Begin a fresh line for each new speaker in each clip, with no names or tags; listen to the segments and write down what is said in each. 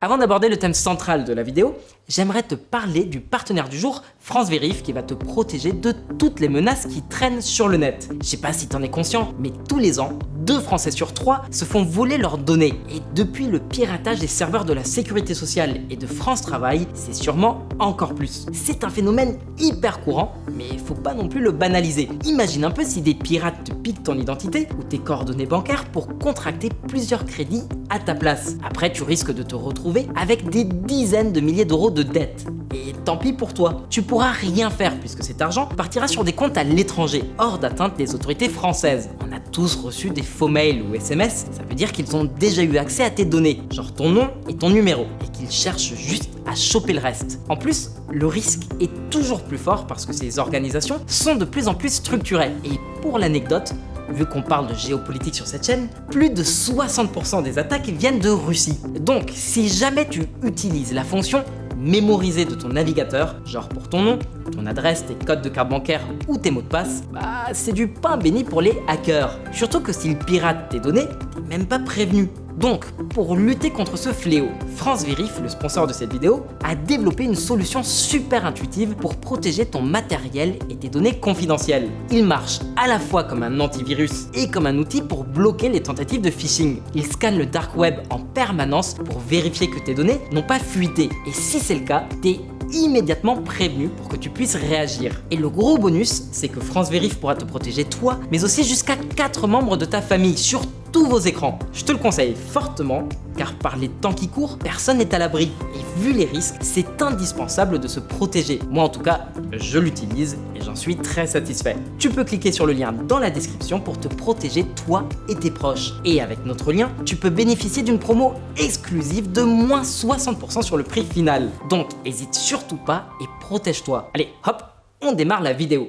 Avant d'aborder le thème central de la vidéo, j'aimerais te parler du partenaire du jour, France Vérif, qui va te protéger de toutes les menaces qui traînent sur le net. Je sais pas si t'en es conscient, mais tous les ans, 2 Français sur 3 se font voler leurs données. Et depuis le piratage des serveurs de la Sécurité sociale et de France Travail, c'est sûrement encore plus. C'est un phénomène hyper courant, mais faut pas non plus le banaliser. Imagine un peu si des pirates te piquent ton identité ou tes coordonnées bancaires pour contracter plusieurs crédits à ta place. Après, tu risques de te retrouver avec des dizaines de milliers d'euros de dettes. Et tant pis pour toi, tu pourras rien faire puisque cet argent partira sur des comptes à l'étranger, hors d'atteinte des autorités françaises. On a tous reçu des faux mails ou SMS, ça veut dire qu'ils ont déjà eu accès à tes données, genre ton nom et ton numéro, et qu'ils cherchent juste à choper le reste. En plus, le risque est toujours plus fort parce que ces organisations sont de plus en plus structurées. Et pour l'anecdote, vu qu'on parle de géopolitique sur cette chaîne, plus de 60% des attaques viennent de Russie. Donc, si jamais tu utilises la fonction mémoriser de ton navigateur, genre pour ton nom, ton adresse, tes codes de carte bancaire ou tes mots de passe, bah c'est du pain béni pour les hackers. Surtout que s'ils piratent tes données, t'es même pas prévenu. Donc, pour lutter contre ce fléau, France Vérif, le sponsor de cette vidéo, a développé une solution super intuitive pour protéger ton matériel et tes données confidentielles. Il marche à la fois comme un antivirus et comme un outil pour bloquer les tentatives de phishing. Il scanne le dark web en permanence pour vérifier que tes données n'ont pas fuité. Et si c'est le cas, t'es immédiatement prévenu pour que tu puisses réagir. Et le gros bonus, c'est que France Vérif pourra te protéger toi, mais aussi jusqu'à 4 membres de ta famille sur tous vos écrans. Je te le conseille fortement, car par les temps qui courent, personne n'est à l'abri. Et vu les risques, c'est indispensable de se protéger. Moi en tout cas, je l'utilise et j'en suis très satisfait. Tu peux cliquer sur le lien dans la description pour te protéger toi et tes proches. Et avec notre lien, tu peux bénéficier d'une promo exclusive de moins 60% sur le prix final. Donc hésite surtout pas et protège-toi. Allez, hop, on démarre la vidéo.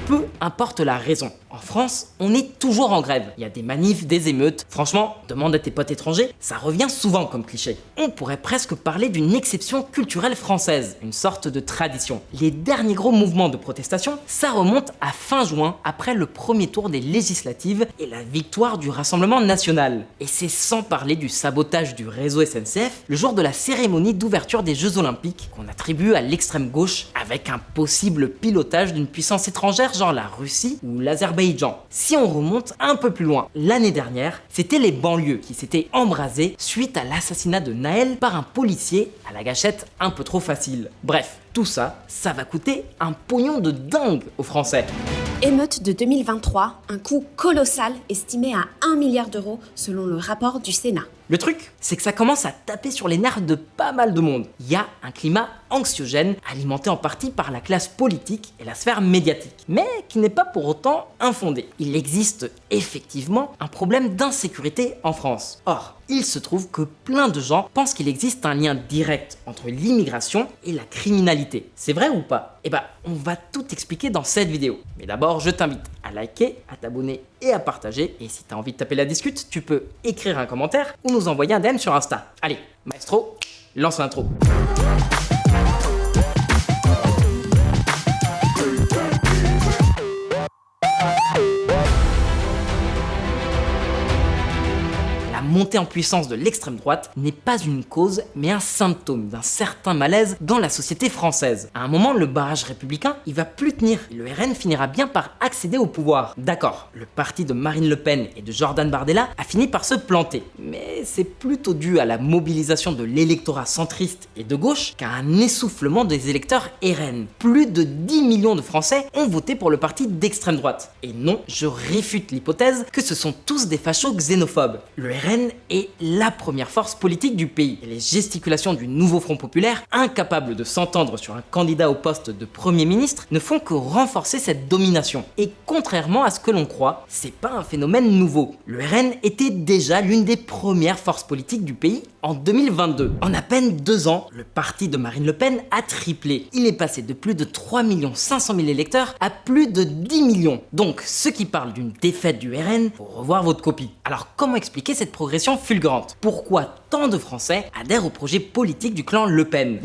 Peu importe la raison. En France, on est toujours en grève. Il y a des manifs, des émeutes. Franchement, demande à tes potes étrangers, ça revient souvent comme cliché. On pourrait presque parler d'une exception culturelle française, une sorte de tradition. Les derniers gros mouvements de protestation, ça remonte à fin juin, après le premier tour des législatives et la victoire du Rassemblement national. Et c'est sans parler du sabotage du réseau SNCF le jour de la cérémonie d'ouverture des Jeux Olympiques qu'on attribue à l'extrême gauche avec un possible pilotage d'une puissance étrangère genre la Russie ou l'Azerbaïdjan. Si on remonte un peu plus loin, l'année dernière, c'était les banlieues qui s'étaient embrasées suite à l'assassinat de Naël par un policier à la gâchette un peu trop facile. Bref, tout ça, ça va coûter un pognon de dingue aux Français.
Émeute de 2023, un coût colossal estimé à 1 milliard d'euros selon le rapport du Sénat.
Le truc, c'est que ça commence à taper sur les nerfs de pas mal de monde. Il y a un climat anxiogène, alimenté en partie par la classe politique et la sphère médiatique, mais qui n'est pas pour autant infondé. Il existe effectivement un problème d'insécurité en France. Or, il se trouve que plein de gens pensent qu'il existe un lien direct entre l'immigration et la criminalité. C'est vrai ou pas? Eh ben, on va tout expliquer dans cette vidéo. Mais d'abord, je t'invite à liker, à t'abonner et à partager. Et si t'as envie de taper la discute, tu peux écrire un commentaire ou nous envoyer un DM sur Insta. Allez, maestro, lance l'intro. La montée en puissance de l'extrême droite n'est pas une cause, mais un symptôme d'un certain malaise dans la société française. À un moment, le barrage républicain, il va plus tenir. Et le RN finira bien par accéder au pouvoir. D'accord, le parti de Marine Le Pen et de Jordan Bardella a fini par se planter. Mais c'est plutôt dû à la mobilisation de l'électorat centriste et de gauche qu'à un essoufflement des électeurs RN. Plus de 10 millions de Français ont voté pour le parti d'extrême droite. Et non, je réfute l'hypothèse que ce sont tous des fachos xénophobes. Le RN est la première force politique du pays. Et les gesticulations du nouveau Front populaire, incapable de s'entendre sur un candidat au poste de Premier ministre, ne font que renforcer cette domination. Et contrairement à ce que l'on croit, c'est pas un phénomène nouveau. Le RN était déjà l'une des premières forces politiques du pays en 2022. En à peine 2 ans, le parti de Marine Le Pen a triplé. Il est passé de plus de 3 500 000 électeurs à plus de 10 millions. Donc, ceux qui parlent d'une défaite du RN, faut revoir votre copie. Alors, comment expliquer cette progression fulgurante? Pourquoi tant de Français adhèrent au projet politique du clan Le Pen?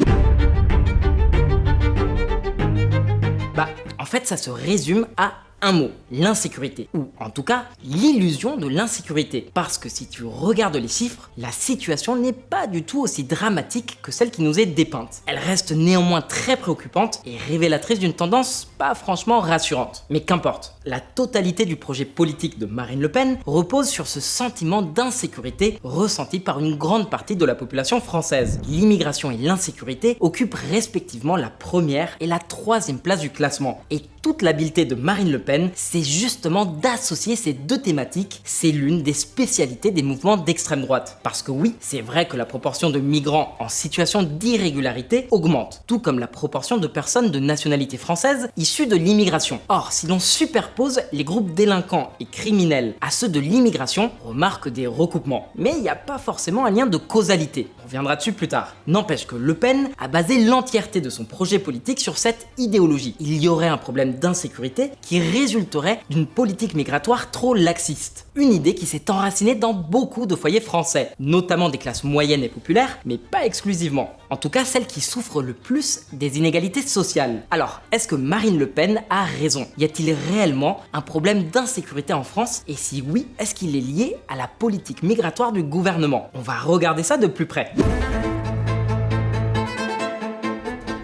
Bah, en fait, ça se résume à un mot, l'insécurité. Ou en tout cas, l'illusion de l'insécurité. Parce que si tu regardes les chiffres, la situation n'est pas du tout aussi dramatique que celle qui nous est dépeinte. Elle reste néanmoins très préoccupante et révélatrice d'une tendance pas franchement rassurante. Mais qu'importe, la totalité du projet politique de Marine Le Pen repose sur ce sentiment d'insécurité ressenti par une grande partie de la population française. L'immigration et l'insécurité occupent respectivement la première et la troisième place du classement. Et toute l'habileté de Marine Le Pen, c'est justement d'associer ces deux thématiques. C'est l'une des spécialités des mouvements d'extrême droite. Parce que oui, c'est vrai que la proportion de migrants en situation d'irrégularité augmente, tout comme la proportion de personnes de nationalité française issues de l'immigration. Or, si l'on superpose les groupes délinquants et criminels à ceux de l'immigration, on remarque des recoupements. Mais il n'y a pas forcément un lien de causalité. On reviendra dessus plus tard. N'empêche que Le Pen a basé l'entièreté de son projet politique sur cette idéologie. Il y aurait un problème d'insécurité qui résulterait d'une politique migratoire trop laxiste. Une idée qui s'est enracinée dans beaucoup de foyers français, notamment des classes moyennes et populaires, mais pas exclusivement. En tout cas, celles qui souffrent le plus des inégalités sociales. Alors, est-ce que Marine Le Pen a raison? Y a-t-il réellement un problème d'insécurité en France? Et si oui, est-ce qu'il est lié à la politique migratoire du gouvernement? On va regarder ça de plus près.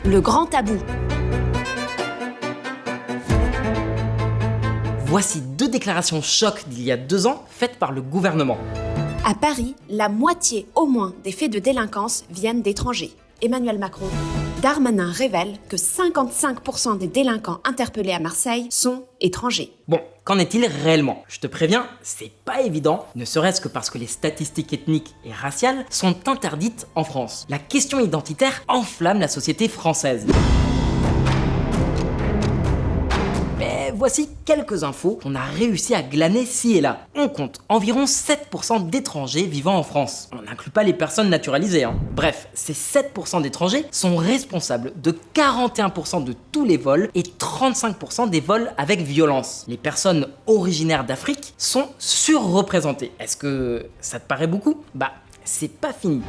Le grand tabou.
Voici deux déclarations choc d'il y a 2 ans faites par le gouvernement.
À Paris, la moitié au moins des faits de délinquance viennent d'étrangers. Emmanuel Macron. Darmanin révèle que 55% des délinquants interpellés à Marseille sont étrangers.
Bon, qu'en est-il réellement? Je te préviens, c'est pas évident, ne serait-ce que parce que les statistiques ethniques et raciales sont interdites en France. La question identitaire enflamme la société française. Voici quelques infos qu'on a réussi à glaner ci et là. On compte environ 7% d'étrangers vivant en France. On n'inclut pas les personnes naturalisées. Bref, ces 7% d'étrangers sont responsables de 41% de tous les vols et 35% des vols avec violence. Les personnes originaires d'Afrique sont surreprésentées. Est-ce que ça te paraît beaucoup? Bah, c'est pas fini.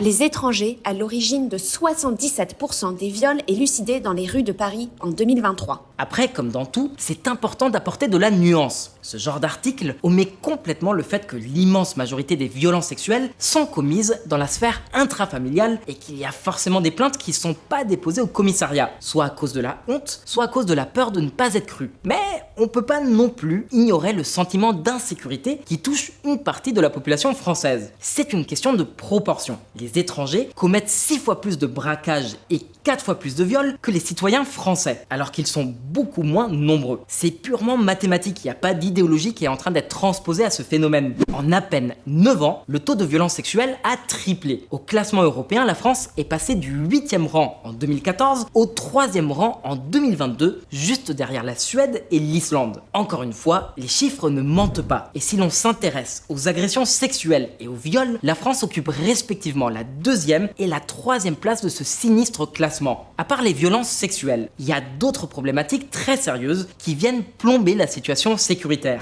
Les étrangers à l'origine de 77% des viols élucidés dans les rues de Paris en 2023.
Après, comme dans tout, c'est important d'apporter de la nuance. Ce genre d'article omet complètement le fait que l'immense majorité des violences sexuelles sont commises dans la sphère intrafamiliale et qu'il y a forcément des plaintes qui ne sont pas déposées au commissariat, soit à cause de la honte, soit à cause de la peur de ne pas être cru. Mais on peut pas non plus ignorer le sentiment d'insécurité qui touche une partie de la population française. C'est une question de proportion. Les étrangers commettent 6 fois plus de braquages et 4 fois plus de viols que les citoyens français, alors qu'ils sont beaucoup moins nombreux. C'est purement mathématique, il n'y a pas d'idéologie qui est en train d'être transposée à ce phénomène. En à peine 9 ans, le taux de violence sexuelle a triplé. Au classement européen, la France est passée du 8e rang en 2014 au 3e rang en 2022, juste derrière la Suède et l'Islande. Encore une fois, les chiffres ne mentent pas. Et si l'on s'intéresse aux agressions sexuelles et aux viols, la France occupe respectivement la 2e et la 3e place de ce sinistre classement. À part les violences sexuelles, il y a d'autres problématiques très sérieuses qui viennent plomber la situation sécuritaire.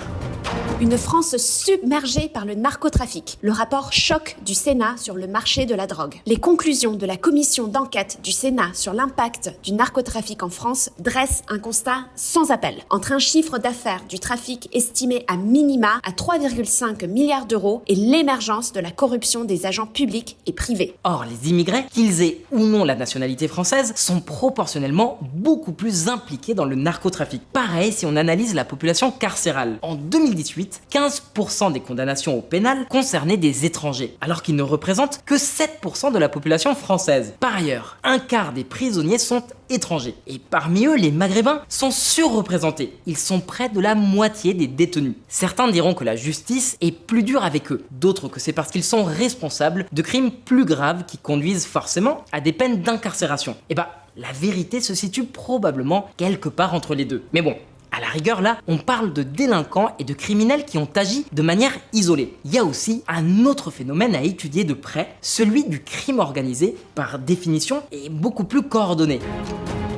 Une France submergée par le narcotrafic. Le rapport choc du Sénat sur le marché de la drogue. Les conclusions de la commission d'enquête du Sénat sur l'impact du narcotrafic en France dressent un constat sans appel. Entre un chiffre d'affaires du trafic estimé à minima à 3,5 milliards d'euros et l'émergence de la corruption des agents publics et privés.
Or, les immigrés, qu'ils aient ou non la nationalité française, sont proportionnellement beaucoup plus impliqués dans le narcotrafic. Pareil si on analyse la population carcérale. En 2018, 15% des condamnations au pénal concernaient des étrangers, alors qu'ils ne représentent que 7% de la population française. Par ailleurs, un quart des prisonniers sont étrangers, et parmi eux, les Maghrébins sont surreprésentés. Ils sont près de la moitié des détenus. Certains diront que la justice est plus dure avec eux, d'autres que c'est parce qu'ils sont responsables de crimes plus graves qui conduisent forcément à des peines d'incarcération. Et la vérité se situe probablement quelque part entre les deux. Mais bon, à la rigueur, là, on parle de délinquants et de criminels qui ont agi de manière isolée. Il y a aussi un autre phénomène à étudier de près, celui du crime organisé, par définition, est beaucoup plus coordonné.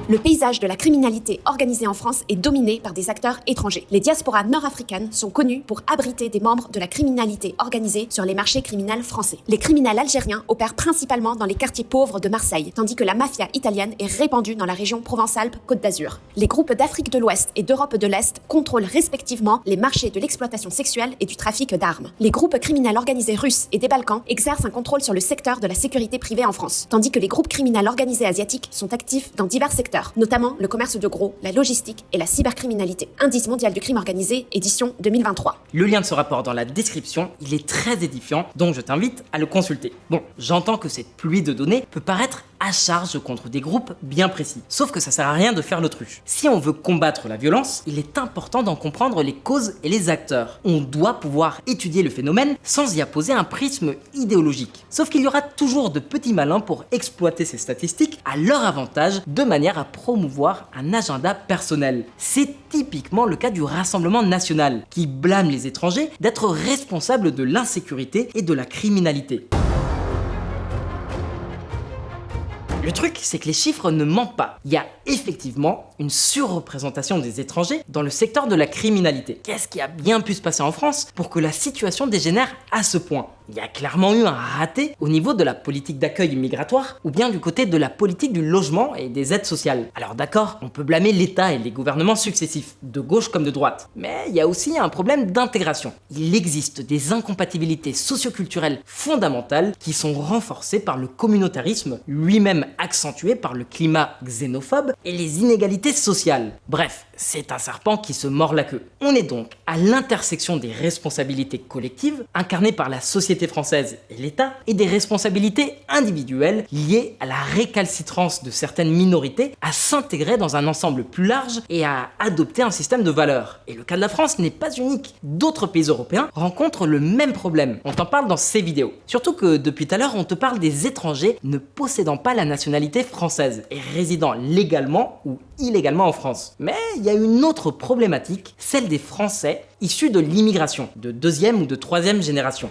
Le paysage de la criminalité organisée en France est dominé par des acteurs étrangers. Les diasporas nord-africaines sont connues pour abriter des membres de la criminalité organisée sur les marchés criminels français. Les criminels algériens opèrent principalement dans les quartiers pauvres de Marseille, tandis que la mafia italienne est répandue dans la région Provence-Alpes-Côte d'Azur. Les groupes d'Afrique de l'Ouest et d'Europe de l'Est contrôlent respectivement les marchés de l'exploitation sexuelle et du trafic d'armes. Les groupes criminels organisés russes et des Balkans exercent un contrôle sur le secteur de la sécurité privée en France, tandis que les groupes criminels organisés asiatiques sont actifs dans divers secteurs, notamment le commerce de gros, la logistique et la cybercriminalité. Indice mondial du crime organisé, édition 2023.
Le lien de ce rapport dans la description, il est très édifiant, donc je t'invite à le consulter. Bon, j'entends que cette pluie de données peut paraître à charge contre des groupes bien précis. Sauf que ça sert à rien de faire l'autruche. Si on veut combattre la violence, il est important d'en comprendre les causes et les acteurs. On doit pouvoir étudier le phénomène sans y apposer un prisme idéologique. Sauf qu'il y aura toujours de petits malins pour exploiter ces statistiques à leur avantage de manière à promouvoir un agenda personnel. C'est typiquement le cas du Rassemblement national, qui blâme les étrangers d'être responsables de l'insécurité et de la criminalité. Le truc, c'est que les chiffres ne mentent pas. Il y a effectivement une surreprésentation des étrangers dans le secteur de la criminalité. Qu'est-ce qui a bien pu se passer en France pour que la situation dégénère à ce point ? Il y a clairement eu un raté au niveau de la politique d'accueil migratoire ou bien du côté de la politique du logement et des aides sociales. Alors d'accord, on peut blâmer l'État et les gouvernements successifs, de gauche comme de droite. Mais il y a aussi un problème d'intégration. Il existe des incompatibilités socioculturelles fondamentales qui sont renforcées par le communautarisme, lui-même accentué par le climat xénophobe et les inégalités sociales. Bref, c'est un serpent qui se mord la queue. On est donc à l'intersection des responsabilités collectives incarnées par la société française et l'État et des responsabilités individuelles liées à la récalcitrance de certaines minorités à s'intégrer dans un ensemble plus large et à adopter un système de valeurs. Et le cas de la France n'est pas unique. D'autres pays européens rencontrent le même problème. On t'en parle dans ces vidéos. Surtout que depuis tout à l'heure, on te parle des étrangers ne possédant pas la nationalité française et résidant légalement ou illégalement en France. Mais il y a une autre problématique, celle des Français issus de l'immigration, de deuxième ou de troisième génération.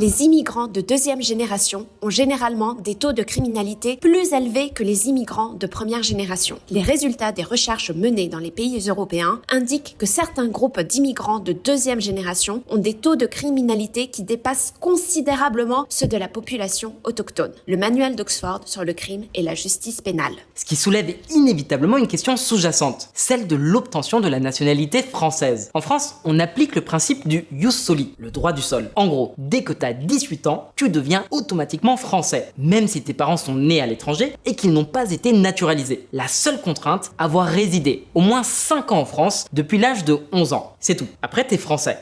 Les immigrants de deuxième génération ont généralement des taux de criminalité plus élevés que les immigrants de première génération. Les résultats des recherches menées dans les pays européens indiquent que certains groupes d'immigrants de deuxième génération ont des taux de criminalité qui dépassent considérablement ceux de la population autochtone. Le manuel d'Oxford sur le crime et la justice pénale.
Ce qui soulève inévitablement une question sous-jacente, celle de l'obtention de la nationalité française. En France, on applique le principe du jus soli, le droit du sol. En gros, dès que t'as 18 ans, tu deviens automatiquement français, même si tes parents sont nés à l'étranger et qu'ils n'ont pas été naturalisés. La seule contrainte, avoir résidé au moins 5 ans en France depuis l'âge de 11 ans. C'est tout. Après, t'es français.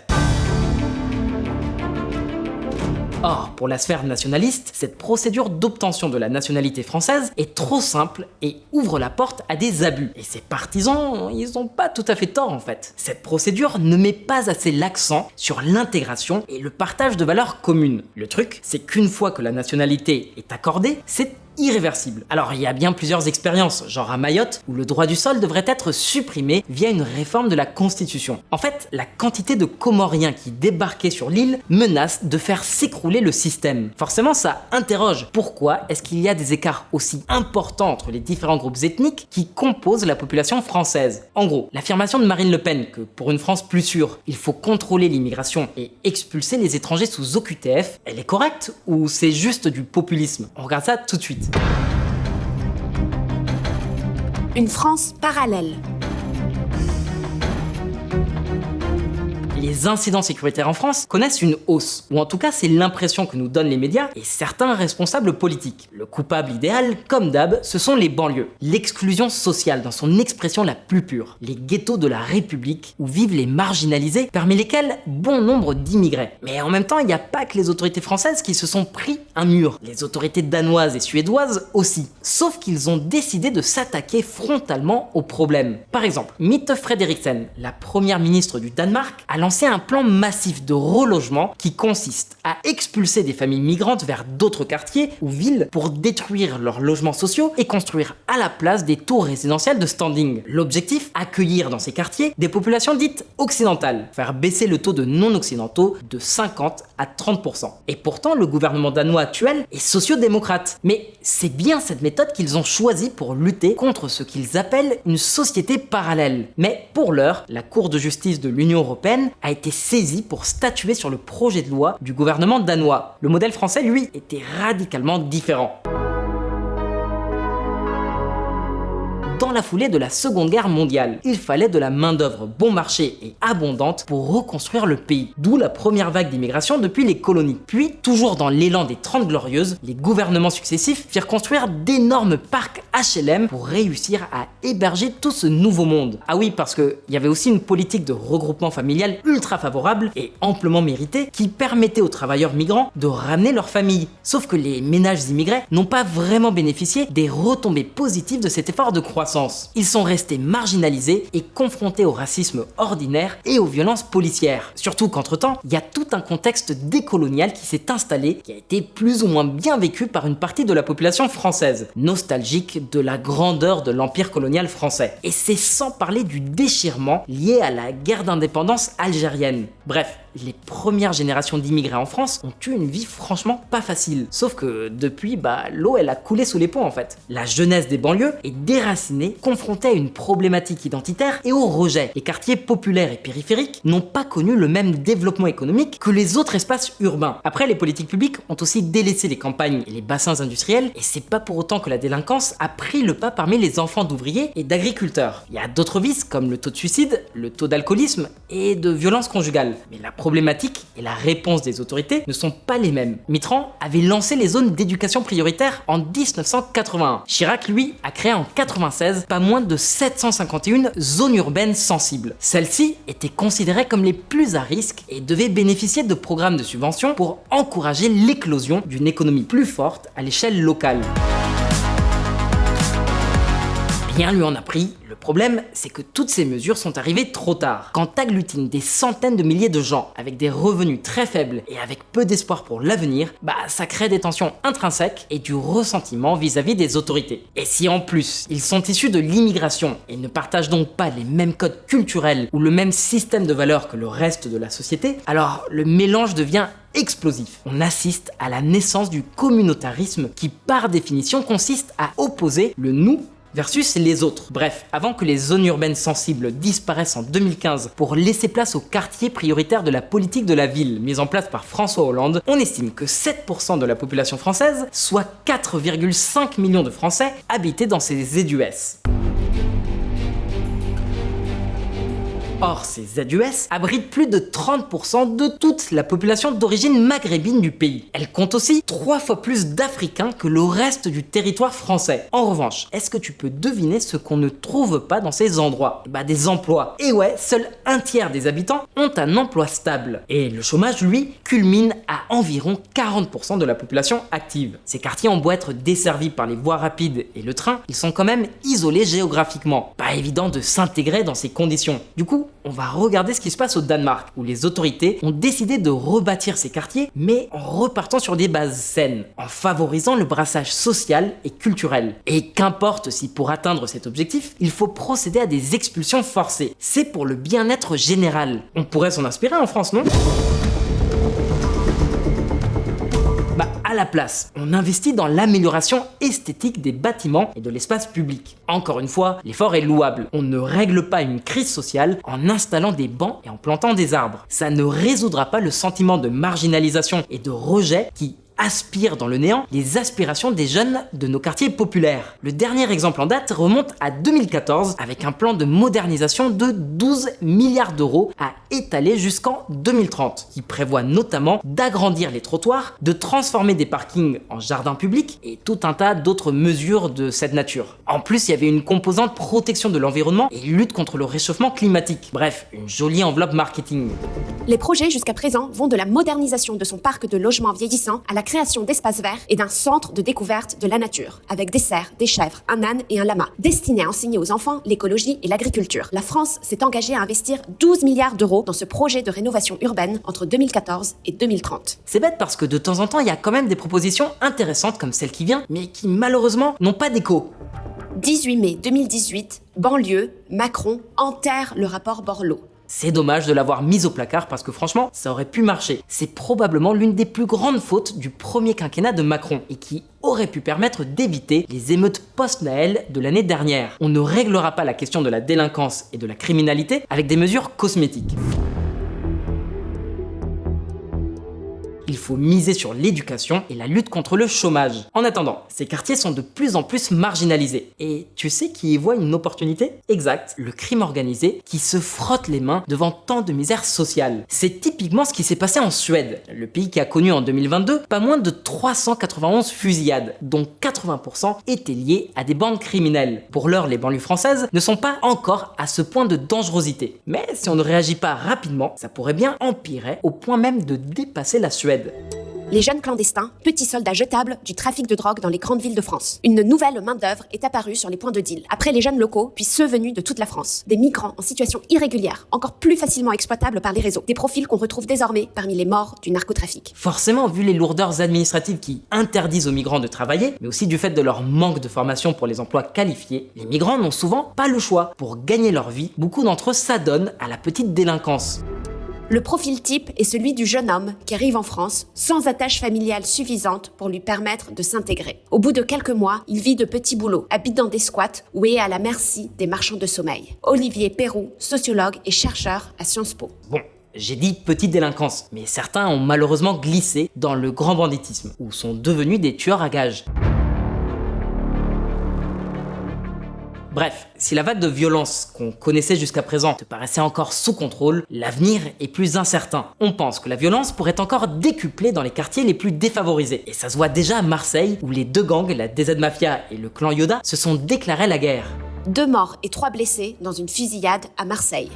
Or, pour la sphère nationaliste, cette procédure d'obtention de la nationalité française est trop simple et ouvre la porte à des abus. Et ses partisans, ils n'ont pas tout à fait tort en fait. Cette procédure ne met pas assez l'accent sur l'intégration et le partage de valeurs communes. Le truc, c'est qu'une fois que la nationalité est accordée, c'est irréversible. Alors il y a bien plusieurs expériences, genre à Mayotte, où le droit du sol devrait être supprimé via une réforme de la Constitution. En fait, la quantité de Comoriens qui débarquaient sur l'île menace de faire s'écrouler le système. Forcément, ça interroge. Pourquoi est-ce qu'il y a des écarts aussi importants entre les différents groupes ethniques qui composent la population française? En gros, l'affirmation de Marine Le Pen que pour une France plus sûre, il faut contrôler l'immigration et expulser les étrangers sous OQTF, elle est correcte ou c'est juste du populisme? On regarde ça tout de suite.
Une France parallèle.
Les incidents sécuritaires en France connaissent une hausse, ou en tout cas c'est l'impression que nous donnent les médias et certains responsables politiques. Le coupable idéal, comme d'hab, ce sont les banlieues. L'exclusion sociale dans son expression la plus pure. Les ghettos de la République où vivent les marginalisés, parmi lesquels bon nombre d'immigrés. Mais en même temps, il n'y a pas que les autorités françaises qui se sont pris un mur. Les autorités danoises et suédoises aussi. Sauf qu'ils ont décidé de s'attaquer frontalement au problème. Par exemple, Mette Frederiksen, la première ministre du Danemark, a lancé lancé un plan massif de relogement qui consiste à expulser des familles migrantes vers d'autres quartiers ou villes pour détruire leurs logements sociaux et construire à la place des tours résidentielles de standing. L'objectif, accueillir dans ces quartiers des populations dites occidentales, faire baisser le taux de non-occidentaux de 50 à 30%. Et pourtant, le gouvernement danois actuel est sociodémocrate. Mais c'est bien cette méthode qu'ils ont choisie pour lutter contre ce qu'ils appellent une société parallèle. Mais pour l'heure, la Cour de justice de l'Union européenne a été saisie pour statuer sur le projet de loi du gouvernement danois. Le modèle français, lui, était radicalement différent. Dans la foulée de la Seconde Guerre mondiale, il fallait de la main-d'œuvre bon marché et abondante pour reconstruire le pays, d'où la première vague d'immigration depuis les colonies. Puis, toujours dans l'élan des 30 Glorieuses, les gouvernements successifs firent construire d'énormes parcs HLM pour réussir à héberger tout ce nouveau monde. Ah oui, parce qu'il y avait aussi une politique de regroupement familial ultra favorable et amplement méritée qui permettait aux travailleurs migrants de ramener leur famille. Sauf que les ménages immigrés n'ont pas vraiment bénéficié des retombées positives de cet effort de croissance. Ils sont restés marginalisés et confrontés au racisme ordinaire et aux violences policières. Surtout qu'entre-temps, il y a tout un contexte décolonial qui s'est installé, qui a été plus ou moins bien vécu par une partie de la population française, nostalgique de la grandeur de l'empire colonial français. Et c'est sans parler du déchirement lié à la guerre d'indépendance algérienne. Bref, les premières générations d'immigrés en France ont eu une vie franchement pas facile. Sauf que depuis, l'eau elle a coulé sous les ponts en fait. La jeunesse des banlieues est déracinée, confrontée à une problématique identitaire et au rejet. Les quartiers populaires et périphériques n'ont pas connu le même développement économique que les autres espaces urbains. Après, les politiques publiques ont aussi délaissé les campagnes et les bassins industriels, et c'est pas pour autant que la délinquance a pris le pas parmi les enfants d'ouvriers et d'agriculteurs. Il y a d'autres vices comme le taux de suicide, le taux d'alcoolisme et de violence conjugale. Mais la problématique et la réponse des autorités ne sont pas les mêmes. Mitterrand avait lancé les zones d'éducation prioritaire en 1981. Chirac, lui, a créé en 1996 pas moins de 751 zones urbaines sensibles. Celles-ci étaient considérées comme les plus à risque et devaient bénéficier de programmes de subvention pour encourager l'éclosion d'une économie plus forte à l'échelle locale. Rien lui en a pris. Le problème, c'est que toutes ces mesures sont arrivées trop tard. Quand t'agglutines des centaines de milliers de gens avec des revenus très faibles et avec peu d'espoir pour l'avenir, ça crée des tensions intrinsèques et du ressentiment vis-à-vis des autorités. Et si en plus, ils sont issus de l'immigration et ne partagent donc pas les mêmes codes culturels ou le même système de valeurs que le reste de la société, alors le mélange devient explosif. On assiste à la naissance du communautarisme qui, par définition, consiste à opposer le nous versus les autres. Bref, avant que les zones urbaines sensibles disparaissent en 2015 pour laisser place aux quartiers prioritaires de la politique de la ville mise en place par François Hollande, on estime que 7% de la population française, soit 4,5 millions de Français, habitaient dans ces ZUS. Or, ces ZUS abritent plus de 30% de toute la population d'origine maghrébine du pays. Elles comptent aussi 3 fois plus d'Africains que le reste du territoire français. En revanche, est-ce que tu peux deviner ce qu'on ne trouve pas dans ces endroits ? Des emplois. Et ouais, seul un tiers des habitants ont un emploi stable. Et le chômage, lui, culmine à environ 40% de la population active. Ces quartiers ont beau être desservis par les voies rapides et le train, ils sont quand même isolés géographiquement. Pas évident de s'intégrer dans ces conditions. Du coup, on va regarder ce qui se passe au Danemark, où les autorités ont décidé de rebâtir ces quartiers, mais en repartant sur des bases saines, en favorisant le brassage social et culturel. Et qu'importe si pour atteindre cet objectif, il faut procéder à des expulsions forcées. C'est pour le bien-être général. On pourrait s'en inspirer en France, non ? À la place, on investit dans l'amélioration esthétique des bâtiments et de l'espace public. Encore une fois, l'effort est louable. On ne règle pas une crise sociale en installant des bancs et en plantant des arbres. Ça ne résoudra pas le sentiment de marginalisation et de rejet qui aspire dans le néant les aspirations des jeunes de nos quartiers populaires. Le dernier exemple en date remonte à 2014 avec un plan de modernisation de 12 milliards d'euros à étaler jusqu'en 2030 qui prévoit notamment d'agrandir les trottoirs, de transformer des parkings en jardins publics et tout un tas d'autres mesures de cette nature. En plus, il y avait une composante protection de l'environnement et lutte contre le réchauffement climatique. Bref, une jolie enveloppe marketing.
Les projets jusqu'à présent vont de la modernisation de son parc de logements vieillissants à la création d'espaces verts et d'un centre de découverte de la nature, avec des cerfs, des chèvres, un âne et un lama, destiné à enseigner aux enfants l'écologie et l'agriculture. La France s'est engagée à investir 12 milliards d'euros dans ce projet de rénovation urbaine entre 2014 et 2030.
C'est bête parce que de temps en temps, il y a quand même des propositions intéressantes comme celle qui vient, mais qui malheureusement n'ont pas d'écho.
18 mai 2018, banlieue, Macron enterre le rapport Borloo.
C'est dommage de l'avoir mise au placard parce que franchement, ça aurait pu marcher. C'est probablement l'une des plus grandes fautes du premier quinquennat de Macron et qui aurait pu permettre d'éviter les émeutes post-Naël de l'année dernière. On ne réglera pas la question de la délinquance et de la criminalité avec des mesures cosmétiques. Il faut miser sur l'éducation et la lutte contre le chômage. En attendant, ces quartiers sont de plus en plus marginalisés. Et tu sais qui y voit une opportunité ? Exact, le crime organisé qui se frotte les mains devant tant de misère sociale. C'est typiquement ce qui s'est passé en Suède, le pays qui a connu en 2022 pas moins de 391 fusillades, dont 80% étaient liées à des bandes criminelles. Pour l'heure, les banlieues françaises ne sont pas encore à ce point de dangerosité. Mais si on ne réagit pas rapidement, ça pourrait bien empirer au point même de dépasser la Suède.
Les jeunes clandestins, petits soldats jetables du trafic de drogue dans les grandes villes de France. Une nouvelle main-d'œuvre est apparue sur les points de deal. Après les jeunes locaux, puis ceux venus de toute la France. Des migrants en situation irrégulière, encore plus facilement exploitables par les réseaux. Des profils qu'on retrouve désormais parmi les morts du narcotrafic.
Forcément, vu les lourdeurs administratives qui interdisent aux migrants de travailler, mais aussi du fait de leur manque de formation pour les emplois qualifiés, les migrants n'ont souvent pas le choix. Pour gagner leur vie, beaucoup d'entre eux s'adonnent à la petite délinquance.
Le profil type est celui du jeune homme qui arrive en France sans attache familiale suffisante pour lui permettre de s'intégrer. Au bout de quelques mois, il vit de petits boulots, habite dans des squats ou est à la merci des marchands de sommeil. Olivier Perroux, sociologue et chercheur à Sciences Po.
Bon, j'ai dit petite délinquance, mais certains ont malheureusement glissé dans le grand banditisme, ou sont devenus des tueurs à gages. Bref, si la vague de violence qu'on connaissait jusqu'à présent te paraissait encore sous contrôle, l'avenir est plus incertain. On pense que la violence pourrait encore décupler dans les quartiers les plus défavorisés. Et ça se voit déjà à Marseille, où les deux gangs, la DZ Mafia et le clan Yoda, se sont déclarés la guerre.
2 morts et 3 blessés dans une fusillade à Marseille.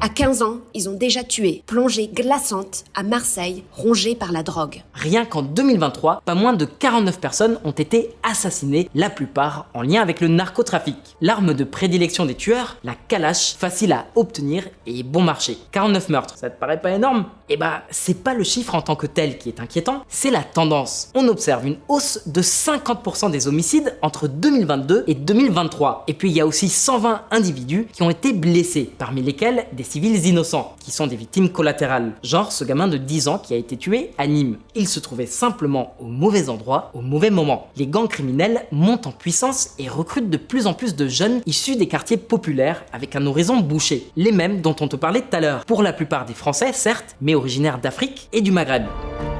À 15 ans, ils ont déjà tué, plongée glaçante à Marseille, rongée par la drogue.
Rien qu'en 2023, pas moins de 49 personnes ont été assassinées, la plupart en lien avec le narcotrafic. L'arme de prédilection des tueurs, la Kalash, facile à obtenir et bon marché. 49 meurtres, ça te paraît pas énorme ? Eh bah, c'est pas le chiffre en tant que tel qui est inquiétant, c'est la tendance. On observe une hausse de 50% des homicides entre 2022 et 2023. Et puis il y a aussi 120 individus qui ont été blessés, parmi lesquels des civils innocents, qui sont des victimes collatérales. Genre ce gamin de 10 ans qui a été tué à Nîmes. Il se trouvait simplement au mauvais endroit, au mauvais moment. Les gangs criminels montent en puissance et recrutent de plus en plus de jeunes issus des quartiers populaires avec un horizon bouché. Les mêmes dont on te parlait tout à l'heure. Pour la plupart des Français, certes, mais originaires d'Afrique et du Maghreb.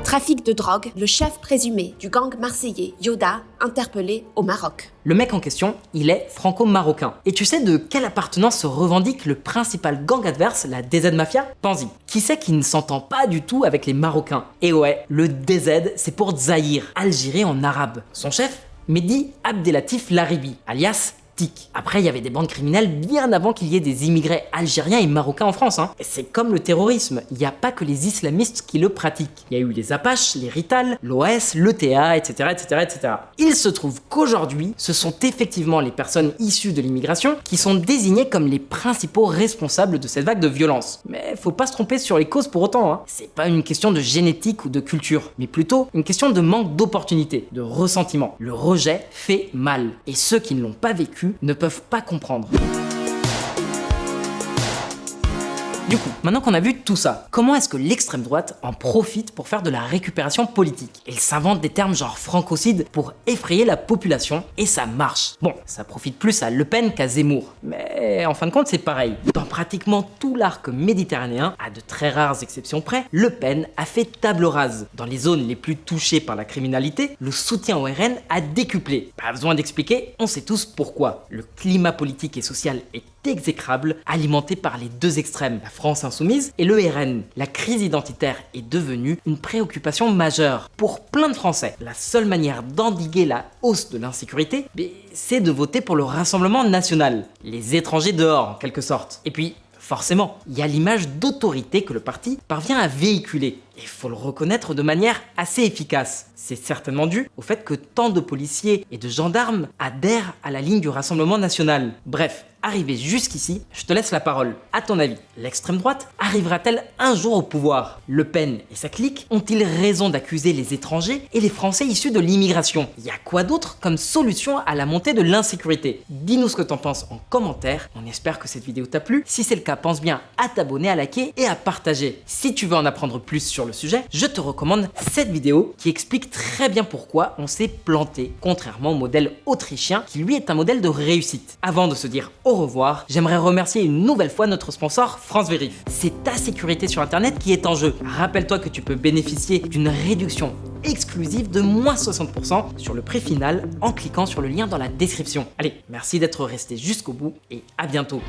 Trafic de drogue, le chef présumé du gang marseillais Yoda, interpellé au Maroc.
Le mec en question, il est franco-marocain. Et tu sais de quelle appartenance se revendique le principal gang adverse, la DZ Mafia ? Pense-y. Qui c'est qui ne s'entend pas du tout avec les Marocains ? Et ouais, le DZ, c'est pour Zahir, Algérie en arabe. Son chef ? Mehdi Abdelatif Laribi, alias Tic. Après, il y avait des bandes criminelles bien avant qu'il y ait des immigrés algériens et marocains en France. Et c'est comme le terrorisme, il n'y a pas que les islamistes qui le pratiquent. Il y a eu les Apaches, les Rital, l'OS, l'ETA, etc., etc., etc. Il se trouve qu'aujourd'hui, ce sont effectivement les personnes issues de l'immigration qui sont désignées comme les principaux responsables de cette vague de violence. Mais faut pas se tromper sur les causes pour autant. C'est pas une question de génétique ou de culture, mais plutôt une question de manque d'opportunité, de ressentiment. Le rejet fait mal. Et ceux qui ne l'ont pas vécu ne peuvent pas comprendre. Du coup, maintenant qu'on a vu tout ça, comment est-ce que l'extrême droite en profite pour faire de la récupération politique ? Elle s'invente des termes genre francocide pour effrayer la population et ça marche. Bon, ça profite plus à Le Pen qu'à Zemmour, mais en fin de compte c'est pareil. Dans pratiquement tout l'arc méditerranéen, à de très rares exceptions près, Le Pen a fait table rase. Dans les zones les plus touchées par la criminalité, le soutien au RN a décuplé. Pas besoin d'expliquer, on sait tous pourquoi. Le climat politique et social est exécrable, alimenté par les deux extrêmes, la France insoumise et le RN. La crise identitaire est devenue une préoccupation majeure pour plein de Français. La seule manière d'endiguer la hausse de l'insécurité, c'est de voter pour le Rassemblement national. Les étrangers dehors, en quelque sorte. Et puis, forcément, il y a l'image d'autorité que le parti parvient à véhiculer. il faut le reconnaître, de manière assez efficace. C'est certainement dû au fait que tant de policiers et de gendarmes adhèrent à la ligne du Rassemblement national. Bref, arrivé jusqu'ici, je te laisse la parole. À ton avis, l'extrême droite arrivera-t-elle un jour au pouvoir? Le Pen et sa clique ont-ils raison d'accuser les étrangers et les Français issus de l'immigration? Y a quoi d'autre comme solution à la montée de l'insécurité? Dis-nous ce que t'en penses en commentaire. On espère que cette vidéo t'a plu. Si c'est le cas, pense bien à t'abonner, à liker et à partager. Si tu veux en apprendre plus sur le sujet, je te recommande cette vidéo qui explique très bien pourquoi on s'est planté, contrairement au modèle autrichien qui lui est un modèle de réussite. Avant de se dire au revoir, j'aimerais remercier une nouvelle fois notre sponsor France Vérif. C'est ta sécurité sur internet qui est en jeu. Rappelle-toi que tu peux bénéficier d'une réduction exclusive de moins 60% sur le prix final en cliquant sur le lien dans la description. Allez, merci d'être resté jusqu'au bout et à bientôt.